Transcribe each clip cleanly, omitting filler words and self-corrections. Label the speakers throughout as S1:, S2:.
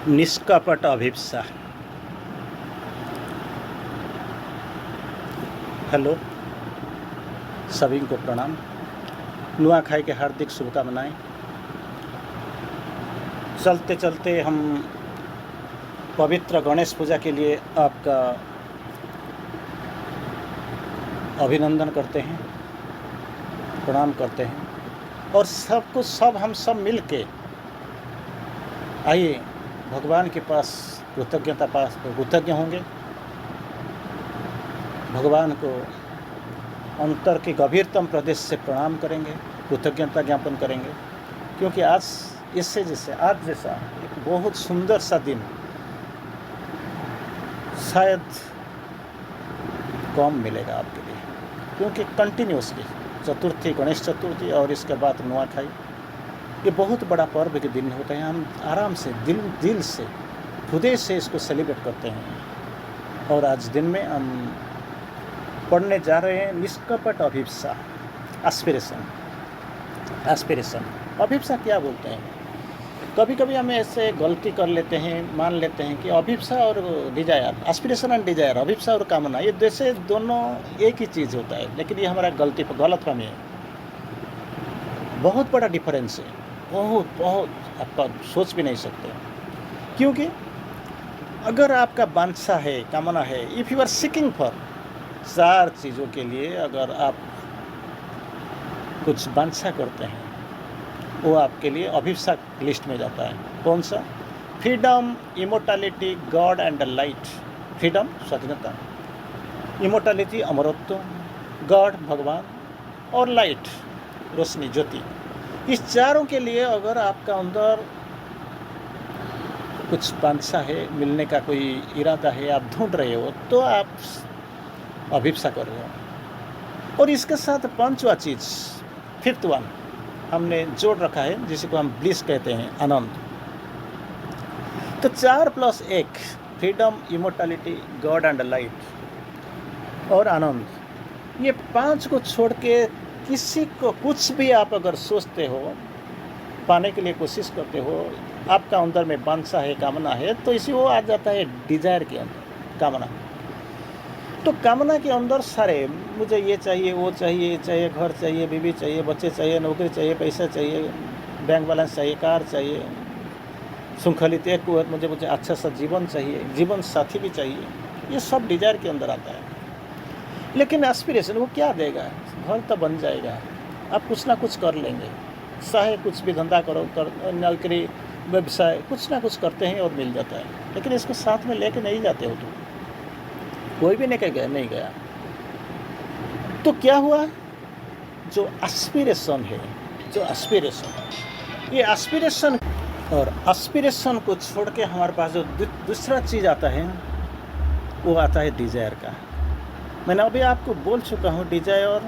S1: निष्कपट अभिप्सा। हेलो, सभी को प्रणाम। नुआखाई के हार्दिक शुभकामनाएं। चलते चलते हम पवित्र गणेश पूजा के लिए आपका अभिनंदन करते हैं, प्रणाम करते हैं और हम सब मिल के आइए भगवान के पास कृतज्ञ होंगे। भगवान को अंतर के गंभीरतम प्रदेश से प्रणाम करेंगे, कृतज्ञता ज्ञापन करेंगे, क्योंकि आज जैसा एक बहुत सुंदर सा दिन शायद कम मिलेगा आपके लिए, क्योंकि कंटिन्यूसली चतुर्थी, गणेश चतुर्थी और इसके बाद नुआखाई, ये बहुत बड़ा पर्व के दिन होते हैं। हम आराम से दिल से हृदय से इसको सेलिब्रेट करते हैं। और आज दिन में हम पढ़ने जा रहे हैं निष्कपट अभिप्सा, एस्पिरेशन। अभिप्सा क्या बोलते हैं? कभी कभी हम ऐसे गलती कर लेते हैं, मान लेते हैं कि अभिप्सा और डिजायर, एस्पिरेशन एंड डिजायर, अभिप्सा और कामना, ये जैसे दोनों एक ही चीज़ होता है, लेकिन ये हमारा गलतफहमी है। बहुत बड़ा डिफरेंस है, बहुत आपका सोच भी नहीं सकते। क्योंकि अगर आपका वांछा है, कामना है, if you are seeking for, चार चीज़ों के लिए अगर आप कुछ वांछा करते हैं, वो आपके लिए अभिप्सा लिस्ट में जाता है। कौन सा? Freedom, immortality, God and the light. Freedom स्वाधीनता, इमोर्टैलिटी अमरत्व, गॉड भगवान और लाइट रोशनी, ज्योति। इस चारों के लिए अगर आपका अंदर कुछ वांछा है, मिलने का कोई इरादा है, आप ढूंढ रहे हो, तो आप अभिप्सा कर रहे हो। और इसके साथ पांचवा चीज़, फिफ्थ वन, हमने जोड़ रखा है, जिसे को हम ब्लिस कहते हैं, आनंद। तो 4+1, freedom, immortality, God and light और आनंद, ये 5 को छोड़ के किसी को कुछ भी आप अगर सोचते हो, पाने के लिए कोशिश करते हो, आपका अंदर में वांछा है, कामना है, तो इसी वो आ जाता है डिजायर के अंदर, कामना। तो कामना के अंदर सारे, मुझे ये चाहिए, वो चाहिए, घर चाहिए, बीवी चाहिए, बच्चे चाहिए, नौकरी चाहिए, पैसा चाहिए, बैंक बैलेंस चाहिए, कार चाहिए, श्रृंखलित एक मुझे अच्छा सा जीवन चाहिए, जीवन साथी भी चाहिए, ये सब डिजायर के अंदर आता है। लेकिन एस्पिरेशन वो क्या देगा? घर तो बन जाएगा, आप कुछ ना कुछ कर लेंगे, चाहे कुछ भी धंधा करो, नौकरी, व्यवसाय, कुछ ना कुछ करते हैं और मिल जाता है। लेकिन इसको साथ में लेके नहीं जाते हो, तो कोई भी नहीं गया। तो क्या हुआ? जो एस्पिरेशन है, ये एस्पिरेशन, और एस्पिरेशन को छोड़ के हमारे पास जो दूसरा चीज़ आता है, वो आता है डिजायर का। मैंने अभी आपको बोल चुका हूँ, डिजायर और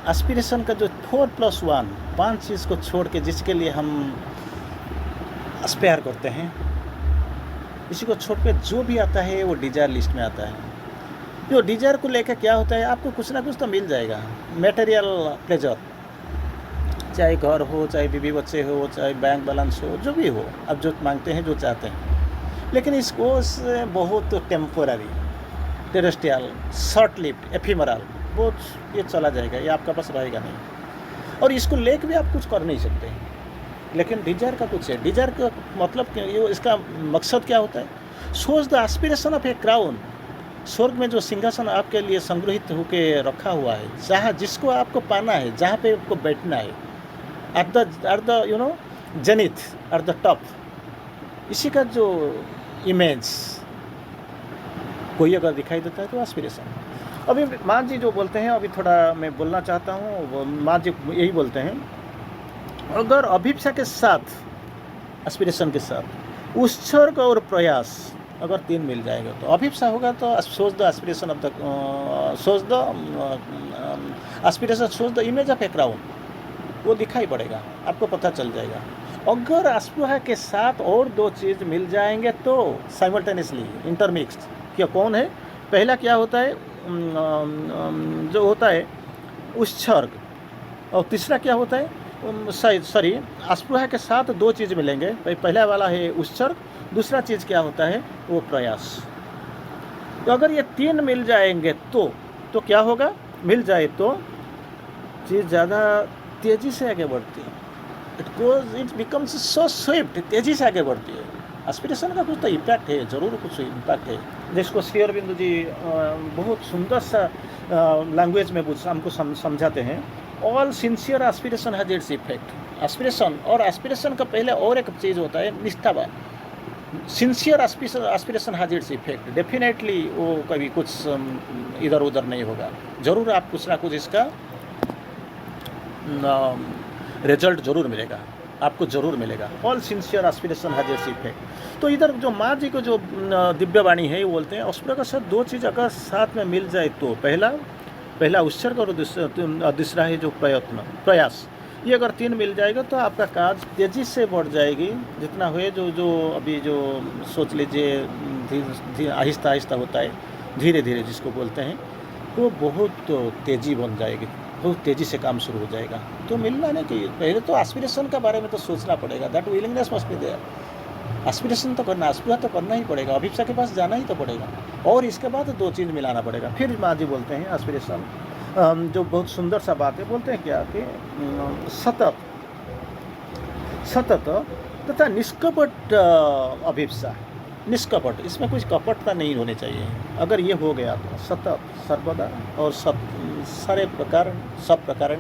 S1: एस्पिरेशन का जो 4+1, 5 चीज़ को छोड़ के जिसके लिए हम एस्पायर करते हैं, इसी को छोड़ के जो भी आता है वो डिजायर लिस्ट में आता है। जो डिजायर को लेकर क्या होता है, आपको कुछ ना कुछ तो मिल जाएगा, मटेरियल प्लेजर, चाहे घर हो, चाहे बीवी बच्चे हो, चाहे बैंक बैलेंस हो, जो भी हो, आप जो मांगते हैं, जो चाहते हैं। लेकिन इसको बहुत temporary, terrestrial, short lived, ephemeral, वो ये चला जाएगा, ये आपका पास रहेगा नहीं, और इसको लेकर भी आप कुछ कर नहीं सकते। लेकिन डिजायर का कुछ है। डिजायर का मतलब ये, इसका मकसद क्या होता है? सोच the aspiration of a crown, स्वर्ग में जो सिंहासन आपके लिए संग्रहित होकर रखा हुआ है, जहाँ जिसको आपको पाना है, जहाँ पे आपको बैठना है, at the zenith, at the top, इसी का जो इमेज कोई अगर दिखाई देता है तो एस्पिरेशन। अभी माँ जी जो बोलते हैं, अभी थोड़ा मैं बोलना चाहता हूँ, माँ जी यही बोलते हैं, अगर अभिप्सा के साथ, एस्पिरेशन के साथ उत्सर्ग और प्रयास अगर 3 मिल जाएगा, तो अभिप्सा होगा, तो सोच the aspiration of the aspiration, सोच the image of a crown, वो दिखाई पड़ेगा, आपको पता चल जाएगा। अगर एस्पिरेशन के साथ और 2 चीज़ मिल जाएंगे तो साइमल्टेनियसली इंटरमिक्स्ड, क्या कौन है? पहला क्या होता है, जो होता है उत्सर्ग, और तीसरा क्या होता है, एस्पिरेशन के साथ 2 चीज़ मिलेंगे। पहला वाला है उत्सर्ग, दूसरा चीज़ क्या होता है, वो प्रयास। तो अगर ये 3 मिल जाएंगे तो क्या होगा, मिल जाए तो चीज़ ज़्यादा तेज़ी से आगे बढ़ती है, इट बिकम्स सो स्विफ्ट, तेज़ी से आगे बढ़ती है। एस्पिरेशन का कुछ तो इम्पैक्ट है, ज़रूर कुछ इम्पैक्ट है, जिसको श्री अरविंद जी बहुत सुंदर सा लैंग्वेज में हमको समझाते हैं। All sincere aspiration has its effect. Aspiration, और एस्पिरेशन का पहले और एक चीज़ होता है निष्ठावान। Sincere aspiration has its effect. Definitely वो कभी कुछ इधर उधर नहीं होगा, ज़रूर आप कुछ ना कुछ इसका रिजल्ट ज़रूर मिलेगा, आपको ज़रूर मिलेगा। All sincere aspiration has its effect. तो इधर जो माँ जी को जो दिव्यवाणी है, वो बोलते हैं उस प्रकार से 2 चीज़ अगर साथ में मिल जाए तो पहला उत्सर्ग और दूसरा है जो प्रयास, ये अगर 3 मिल जाएगा तो आपका कार्य तेज़ी से बढ़ जाएगी। जितना हुए जो अभी जो सोच लीजिए आहिस्ता आहिस्ता होता है, धीरे धीरे जिसको बोलते हैं, वो बहुत तेज़ी बन जाएगी, बहुत तेज़ी से काम शुरू हो जाएगा। तो मिलना नहीं कि पहले तो एस्पिरेशन के बारे में तो सोचना पड़ेगा, that willingness must be there. Aspiration तो करना, एस्पिरेशन तो करना ही पड़ेगा, अभिप्सा के पास जाना ही तो पड़ेगा, और इसके बाद 2 चीज़ मिलाना पड़ेगा। फिर माँ जी बोलते हैं एस्पिरेशन जो बहुत सुंदर सा बात है, बोलते हैं क्या कि सतत तथा निष्कपट अभिप्सा। निष्कपट, इसमें कुछ कपटता नहीं होनी चाहिए। अगर ये हो गया तो सतत, सर्वदा और सारे प्रकार, सब प्रकार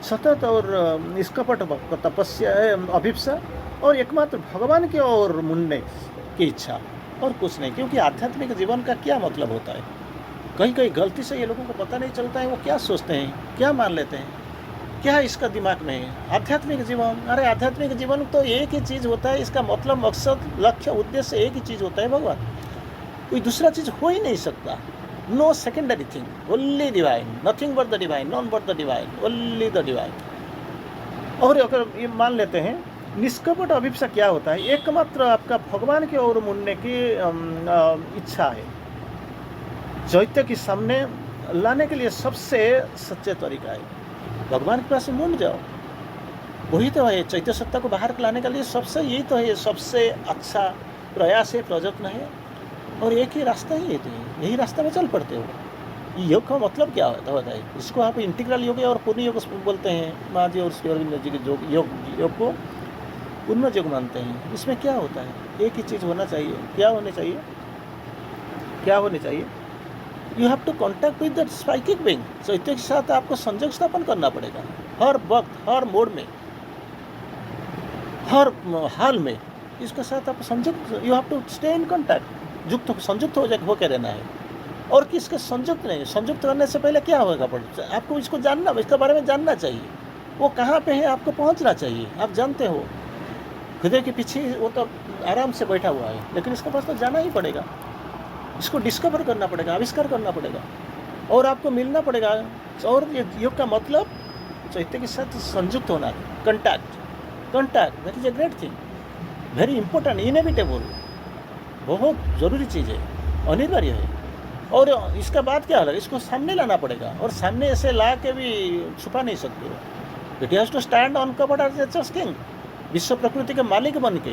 S1: सतत और निष्कपट तपस्या अभिप्सा, और एकमात्र भगवान की ओर मुड़ने की इच्छा, और कुछ नहीं। क्योंकि आध्यात्मिक जीवन का क्या मतलब होता है, कहीं गलती से ये लोगों को पता नहीं चलता है, वो क्या सोचते हैं, क्या मान लेते हैं, क्या इसका दिमाग में है। आध्यात्मिक जीवन, अरे आध्यात्मिक जीवन तो एक ही चीज़ होता है, इसका मतलब, मकसद, लक्ष्य, उद्देश्य एक ही चीज़ होता है, भगवान। कोई दूसरा चीज़ हो ही नहीं सकता। No secondary thing, only divine, nothing but the divine, none but the divine, only the divine. और अगर ये मान लेते हैं निष्कपट अभिप्सा क्या होता है, एकमात्र आपका भगवान की ओर मुड़ने की इच्छा है, चैत्य के सामने लाने के लिए सबसे सच्चे तरीका है भगवान के पास मुड़ जाओ। वही तो है चैत्य सत्ता को बाहर लाने के लिए सबसे, यही तो है सबसे अच्छा प्रयास है, प्रयत्न है, और एक ही रास्ता ही है, तो यही रास्ता में चल पड़ते हो। योग का मतलब क्या होता है, इसको आप इंटीग्रल योग और पूर्ण योग बोलते हैं। माँ जी और श्री अरविंद जी के योग को पूर्ण योग मानते हैं। इसमें क्या होता है, एक ही चीज़ होना चाहिए। क्या होनी चाहिए, you have to contact with that स्पाइकिंग विंग। चैत्य के साथ आपको संयोग स्थापन करना पड़ेगा, हर वक्त, हर मोड में, हर हाल में इसके साथ आप संयुक्त, you have to stay in contact, संयुक्त हो के रहना है। और किसके संयुक्त नहीं, संयुक्त करने से पहले क्या होगा, आपको इसको जानना, इसके बारे में जानना चाहिए। वो कहाँ पे है, आपको पहुँचना चाहिए। आप जानते हो हृदय के पीछे वो तो आराम से बैठा हुआ है, लेकिन इसके पास तो जाना ही पड़ेगा, इसको डिस्कवर करना पड़ेगा, आविष्कार करना पड़ेगा, और आपको मिलना पड़ेगा। और ये योग का मतलब चैत्य के साथ संयुक्त होना, contact, that is a great thing, very important, inevitable, बहुत ज़रूरी चीज़ है, अनिवार्य है। और इसका बाद क्या होगा, इसको सामने लाना पड़ेगा, और सामने ऐसे ला के भी छुपा नहीं सकते हो। It has to stand uncovered as a king, विश्व प्रकृति के मालिक बन के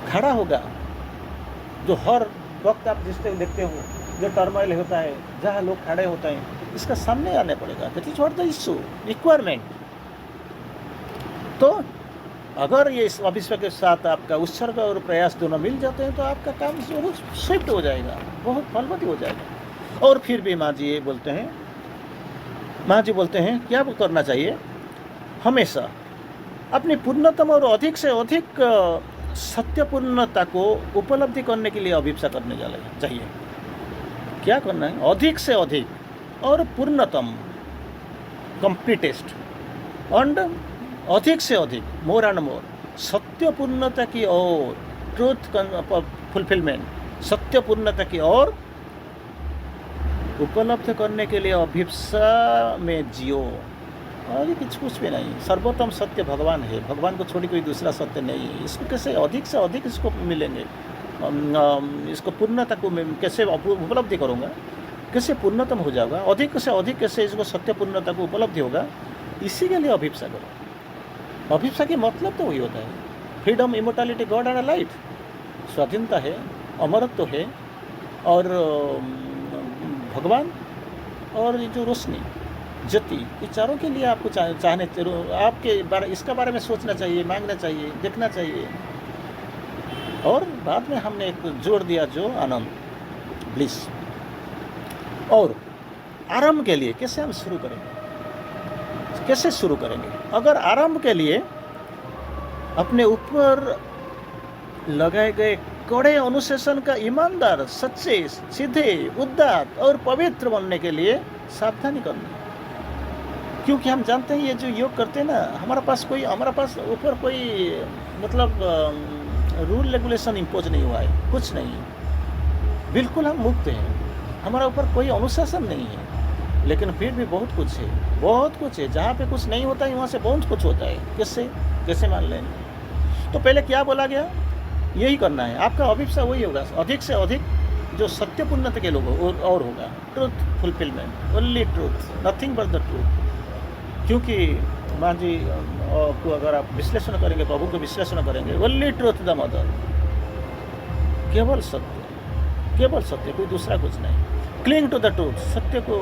S1: खड़ा होगा। जो हर वक्त आप जिससे देखते हो, जो टर्मोइल होता है, जहाँ लोग खड़े होते हैं, इसका सामने आने पड़ेगा। That is what the issue, requirement. तो अगर ये इस अभिष्प के साथ आपका उत्सर्ग और प्रयास दोनों मिल जाते हैं, तो आपका काम बहुत स्विफ्ट हो जाएगा, बहुत फलवती हो जाएगा। और फिर भी माँ जी बोलते हैं क्या करना चाहिए, हमेशा अपनी पूर्णतम और अधिक से अधिक सत्यपूर्णता को उपलब्धि करने के लिए अभिप्सा करने चाहिए। क्या करना है, अधिक से अधिक और पूर्णतम, कंप्लीटेस्ट, एंड अधिक से अधिक, मोर एंड मोर, सत्यपूर्णता की ओर, ट्रूथ फुलफिलमेंट, सत्यपूर्णता की ओर उपलब्ध करने के लिए अभिप्सा में जियो। और ये कुछ भी नहीं, सर्वोत्तम सत्य भगवान है, भगवान को छोड़ी कोई दूसरा सत्य नहीं है। इसको कैसे अधिक से अधिक इसको मिलेंगे, इसको पूर्णता को मैं कैसे उपलब्धि करूँगा, कैसे पूर्णतम हो जाऊँगा, अधिक से अधिक कैसे इसको सत्य पूर्णता को उपलब्धि होगा, इसी के लिए अभिप्सा करो। अभिप्सा की मतलब तो वही होता है, freedom, immortality, God and light, स्वाधीनता है, अमरत्व है, और भगवान और ये जो रोशनी, ज्योति, ये चारों के लिए आपको चाहने आपके इसका बारे में सोचना चाहिए, मांगना चाहिए, देखना चाहिए। और बाद में हमने एक जोड़ दिया जो आनंद, ब्लिस। और आरंभ के लिए कैसे हम शुरू करेंगे, कैसे शुरू करेंगे? अगर आरंभ के लिए अपने ऊपर लगाए गए कड़े अनुशासन का ईमानदार, सच्चे, सीधे, उदात्त और पवित्र बनने के लिए सावधानी करनी है। क्योंकि हम जानते हैं ये जो योग करते हैं ना, हमारे पास ऊपर कोई मतलब रूल रेगुलेशन इम्पोज नहीं हुआ है, कुछ नहीं है, बिल्कुल हम मुक्त हैं, हमारा ऊपर कोई अनुशासन नहीं है। लेकिन फिर भी बहुत कुछ है। जहाँ पे कुछ नहीं होता है वहाँ से बहुत कुछ होता है। कैसे मान लें? तो पहले क्या बोला गया, यही करना है। आपका अभिप्सा वही होगा, अधिक से अधिक जो सत्यपूर्णता के लोग और होगा, truth fulfilment, only truth, nothing but the truth. क्योंकि माँ जी को अगर आप विश्लेषण करेंगे, प्रभु को विश्लेषण करेंगे, ओनली ट्रूथ द मदर, केवल सत्य, कोई दूसरा कुछ नहीं। क्लिंग टू द ट्रूथ, सत्य को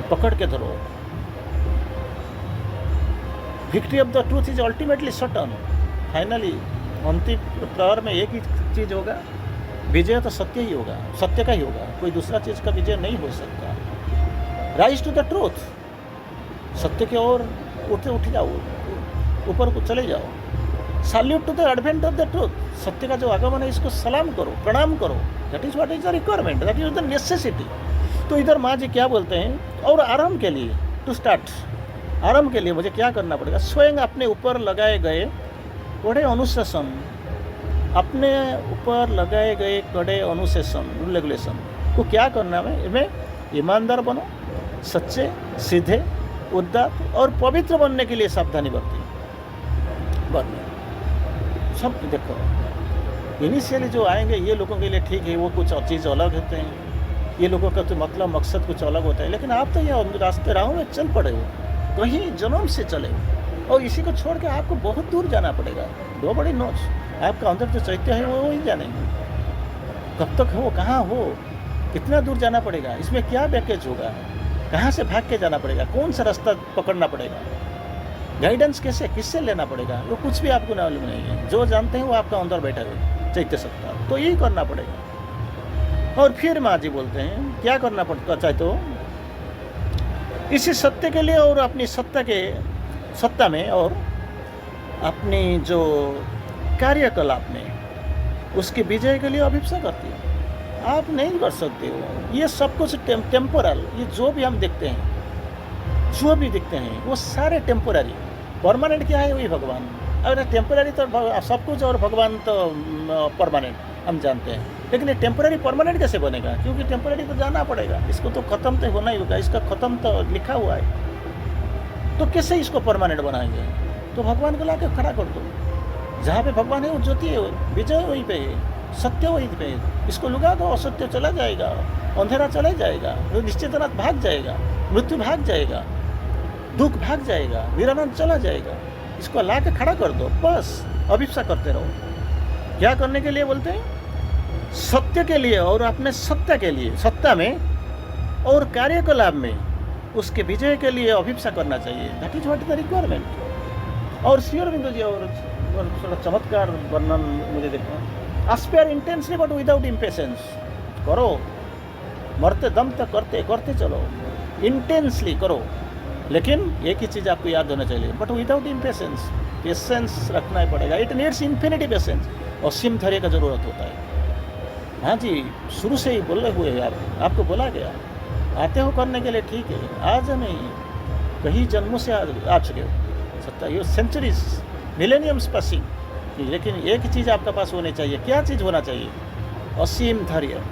S1: पकड़ के धरो। Victory of the truth is ultimately certain, finally अंतिम प्रहर में एक ही चीज होगा, विजय तो सत्य ही होगा, सत्य का ही होगा, कोई दूसरा चीज का विजय नहीं हो सकता। राइज टू द ट्रूथ, सत्य की ओर उठ जाओ, ऊपर को चले जाओ। Salute to the advent of the truth, सत्य का जो आगमन है इसको सलाम करो, प्रणाम करो। That is what is the requirement, that is the necessity. तो इधर माँ जी क्या बोलते हैं, और आराम के लिए टू स्टार्ट, आराम के लिए मुझे क्या करना पड़ेगा? स्वयं अपने ऊपर लगाए गए कड़े अनुशासन, अपने ऊपर लगाए गए कड़े अनुशासन, रूल रेगुलेशन को क्या करना है? मैं ईमानदार बनो, सच्चे, सीधे, उदात्त और पवित्र बनने के लिए सावधानी बरती। सब देखो, इनिशियली जो आएंगे ये लोगों के लिए ठीक है, वो कुछ चीज़ अलग होते हैं, ये लोगों का तो मतलब मकसद कुछ अलग होता है। लेकिन आप तो ये रास्ते राहों में चल पड़े हो, कहीं जन्म से चले हो, और इसी को छोड़ के आपको बहुत दूर जाना पड़ेगा। दो बड़ी नोच, आपका अंदर जो चैत्य है वो ही जानेंगे, कब तक हो, कहाँ हो, कितना दूर जाना पड़ेगा, इसमें क्या पैकेज होगा, कहाँ से भाग के जाना पड़ेगा, कौन सा रास्ता पकड़ना पड़ेगा, गाइडेंस कैसे, किससे लेना पड़ेगा, वो कुछ भी आपको मालूम नहीं है। जो जानते हैं वो आपका अंदर बैठा हुआ चैत्य सत्ता, तो यही करना पड़ेगा। और फिर माँ जी बोलते हैं क्या करना पड़ता चाहे तो इसी सत्य के लिए और अपनी सत्ता में और अपनी जो कार्यकलाप में उसकी विजय के लिए अभिप्सा करती है। आप नहीं कर सकते हो, ये सब कुछ टेम्पोरल, ये जो भी हम देखते हैं वो सारे टेम्पोररी, परमानेंट क्या है वही भगवान। अगर टेम्पोररी तो सब कुछ और भगवान तो परमानेंट हम जानते हैं, लेकिन ये टेम्पोररी परमानेंट कैसे बनेगा? क्योंकि टेम्पोररी तो जाना पड़ेगा, इसको तो ख़त्म तो होना ही होगा, इसका ख़त्म तो लिखा हुआ है, तो कैसे इसको परमानेंट बनाएंगे? तो भगवान को ला के खड़ा कर दो, जहाँ पे भगवान है वो ज्योति है, विजय वहीं पे है, सत्य वहीं पे है। इसको लुगा दो, असत्य चला जाएगा, अंधेरा चला जाएगा, निश्चितनाथ भाग जाएगा, मृत्यु भाग जाएगा, दुख भाग जाएगा, वीरानंद चला जाएगा। इसको ला के खड़ा कर दो, बस अभिप्सा करते रहो। क्या करने के लिए बोलते हैं? सत्य के लिए और अपने सत्ता में और कार्यकलाप में उसके विजय के लिए अभिप्सा करना चाहिए। That is what is the requirement. और श्री अरविंद जी और थोड़ा चमत्कार वर्णन मुझे देखना, Aspire intensely but without impatience, करो, मरते दम तक करते चलो, इंटेंसली करो, लेकिन एक ही चीज़ आपको याद होना चाहिए, बट विदाउट इम्पेशेंस, पेशेंस रखना ही पड़ेगा। इट नीड्स इन्फिनिटी पेशेंस, असीम धैर्य का जरूरत होता है। हाँ जी, शुरू से ही बोले हुए हैं, आपको बोला गया, आते हो करने के लिए ठीक है, आज नहीं, कई जन्मों से आ चुके हो, सत्ता ये सेंचुरीज, मिलेनियम्स पासिंग, लेकिन एक ही चीज़ आपके पास होनी चाहिए। क्या चीज़ होना चाहिए? असीम धैर्य,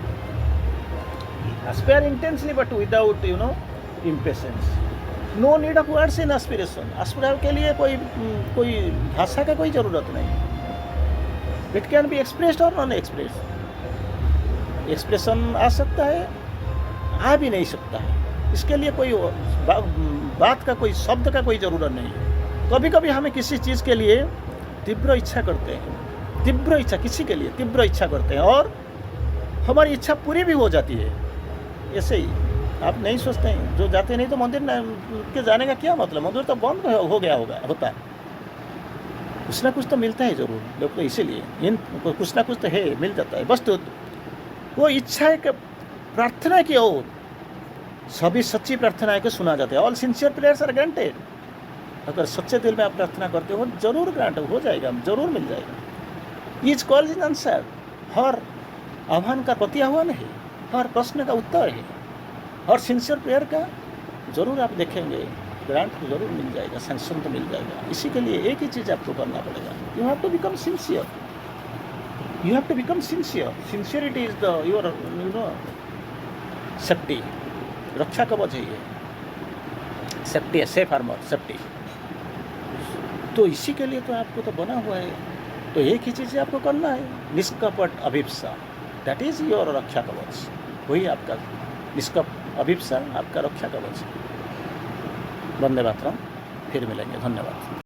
S1: aspire intensely but without impatience, no need of words in aspiration, aspire के लिए कोई भाषा का कोई ज़रूरत नहीं। इट कैन बी एक्सप्रेस्ड और नॉन एक्सप्रेस्ड, एक्सप्रेशन आ सकता है, आ भी नहीं सकता है, इसके लिए कोई बात का, कोई शब्द का कोई ज़रूरत नहीं है। कभी कभी हमें किसी चीज़ के लिए तीव्र इच्छा करते हैं, तीव्र इच्छा, किसी के लिए तीव्र इच्छा करते हैं और हमारी इच्छा पूरी भी हो जाती है। ऐसे ही आप नहीं सोचते हैं, जो जाते नहीं तो मंदिर के जाने का क्या मतलब, मंदिर तो बंद हो गया होता है। कुछ ना कुछ तो मिलता है ज़रूर लोग, तो इसीलिए इन कुछ ना कुछ तो है, मिल जाता है। बस तो वो इच्छा एक प्रार्थना की ओर, सभी सच्ची प्रार्थनाएं को सुना जाता है। All sincere prayers are granted. अगर सच्चे दिल में आप प्रार्थना करते हो जरूर ग्रांट हो जाएगा, जरूर मिल जाएगा। ईच कॉल इज आंसर, हर आह्वान का प्रति आह्वान है, हर प्रश्न का उत्तर है, हर सिंसियर प्रेयर का जरूर आप देखेंगे ग्रांट तो जरूर मिल जाएगा, सैंक्शन तो मिल जाएगा। इसी के लिए एक ही चीज़ आपको करना पड़ेगा, you have to become sincere, you have to become sincere. Sincerity is the your safety, रक्षा कवच है ये, सेफ्टी है, सेफ आर्मर, सेफ्टी। तो इसी के लिए तो आपको तो बना हुआ है। तो एक ही चीज़ आपको करना है, निष्कपट अभिप्सा, दैट इज योर रक्षा कवच। वही आपका निष्कपट अभिप्सा आपका रक्षा कवच। वंदे मातरम, फिर मिलेंगे, धन्यवाद।